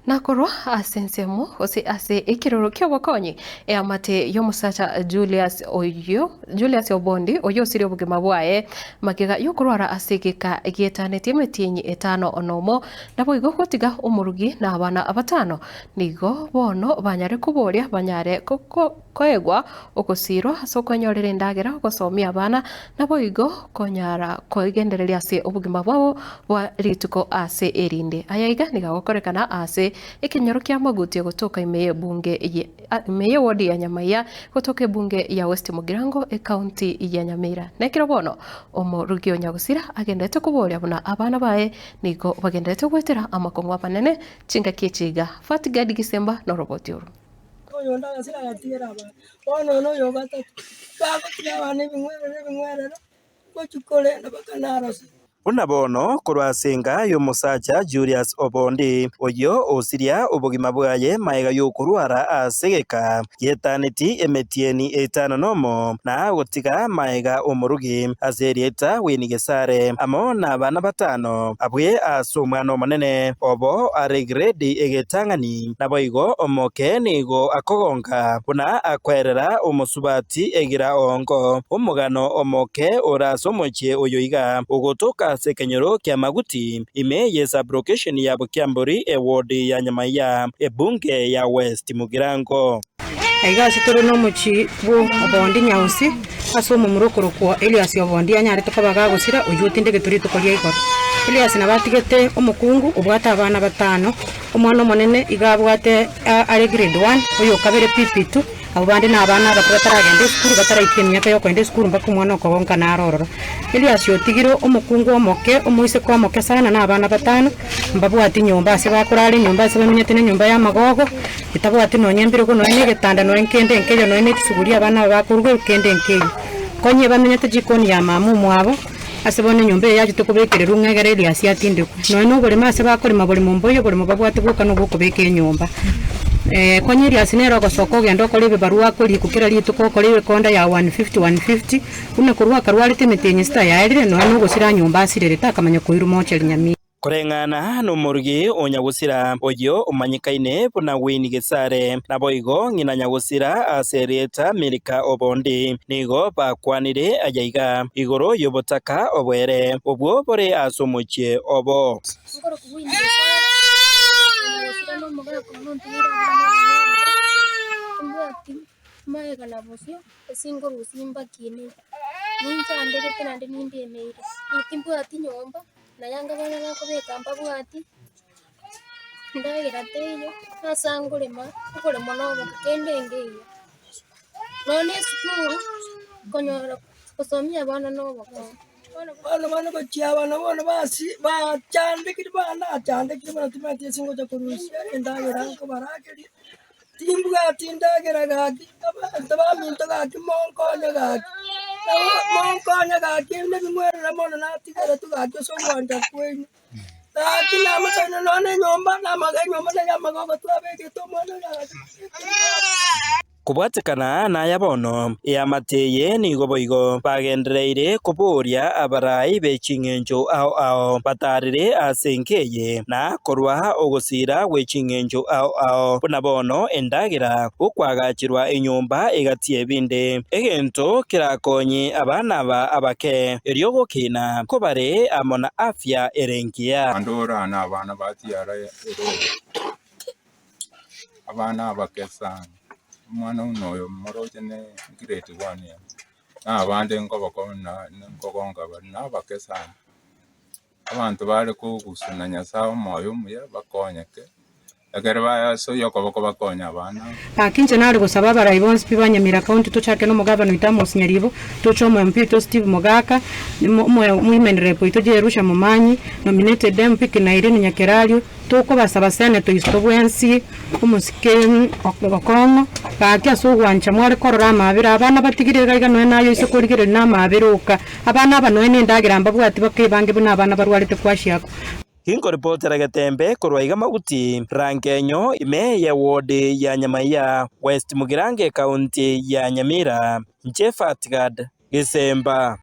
Nakorwa asensemo ase ikiroro kyobokonyi amate yomusacha Julius Obondi oyo siri obugima bwaye magega yokurwara asigika gietaneti emetinyi 5 onomo nabo igo gotiga umurugi na abana abatano nigo bono banyare kuboria banyare koegwa okosirwa asokonyorera endagera gosomia abana nabo igo konyara koigendereria ase obugima bwabo bwa rituko ase erinde ayaiga nigagokorekana ase ikinyoro kia maguti gotoka imeye wodi ya Nyamaiya gotoka bunge ya West Mugirango county ya Nyamira nekiro bono omurugi onyagusira agendete kuboria buna abana bae nigo bagendete gwetera amakongwa panene chinga kichiga Fatigadi Gisemba no roboti uru oyonda gasira gatira aba bono no yo gatatu bago cyabane bimwerera gochukole nabakanarose Una bono kurwasenga yomusacha Julius Obondi oyo osiria obugima bwaye maega yokurwara asegeka yetaneti emetieni 5 nomo na gotiga maega omurugi azerieta winigesare amo na abana batano abwe asomwana omonene obo are grade egetangani naboigo omoke nigo akogonga buna akwerera omusubati egira ongo omugano omoke orasomoche oyoiga ugotoka sekenyoro kia maguti ime yesa brocation ya Bukiamburi wodi ya Nyamaiya bunge ya West Mugirango aiga sitoro no muchi bo Obondi nyausi asomo murokoro kwa Elias Obondi anyare tokabaga gusira uyutinde geturi tukoria igoro Elias nabatigete omukungu obwata abana batano omwana monene igabwate ari grade 1 oyo kabere PP2 abandi na abana bataragende skuru bataraikye myaka yo kwende skuru mbaka umwana okobonka na arororo Elias yotigiro omukungu omoke omuise kwa moke sana na abana batano mbabwati nyumba ase bakurari nyumba ase bamenyete ne nyumba ya magogo itabwati no nyembire ko no getanda no enkende enkeyo no netisuguria abana bakurwe kende enkeyo konye bamenyete jikoni ya mamu mwabo asebone nyumba yaje tukubekere rungegere Elias yatinde no bole mase bakore mabole mumboyo bole mabwati buka no bukubeke nyumba konyeri asinero gosoko gendo kolibe barua koli kukira lituko kolibe konda ya 150 une kurwa karwalite metenye sta yaire no gusira nyumba asirere takamanya kuiru moche Nyamira kurengana no murugi onyagusira oyo umanyikaine buna winigesare naboigo ngina nyagusira aserieta Milika Obondi nigo bakwanire ajaiga igoro yobotaka obwere obwo bore asomoche obo maega na bosio singo rusimba kine ninja ndege tena ndinde neire itimbu ati nyomba na yanga bana bako bekamba bwati ndagira teyo asangure ma ukore mono kende ngeyo none skuru konyora kusomia bana no bako bana bachiabana bona basi ba chande kiri bana tumati singo cha kurusi ndagira ko barakeri timbuga tindagera gaki tabaminto gaki monkonya gaki ne bimwerera mono natigara tugaki songwanja kwenyu gaki namasana none nyomba namaganyomba na yamagogo twabege tomwana gaki kubwatikana na yabono yamateye nigo boigo bagendereire kuburia abarai bechingenjo ao batarire asenkeye na korwa ogosira wechingenjo ao buna bono endagira ukwagachirwa enyumba egatie binde egento kirakonye abana ba abake eryogo kina kobare amona afya erengia andora na abana batiara abana abakesana mwana unoyo moroje ne grade 1 na abande ngo bakona ngogonga bari nabakesana abantu bari kugusuna nyasawo moyo muya bakonyeke agere baya so yoko bako bakonya abana akinje nari gusaba barayibonse bibanyamira county to chake no mugabano itamos nyaribo to chomo MP to Steve Mogaka women rep ito jerusha mumanyi nominated them pick na Irene Nyakerario toko basaba senator istobwensi umusike okono bakia so gwancha mwari korora mabira abana batigirira iga no nayo ise kurigire na mabiruka abana abano ndagira mbabwati bakibange buna abana barwarite kwashiyako Hinko reportera Gatembe kurwaiga maguti rankenyo ime ya wodi ya Nyamaiya West Mugirango county ya Nyamira Fatigadi Gisemba.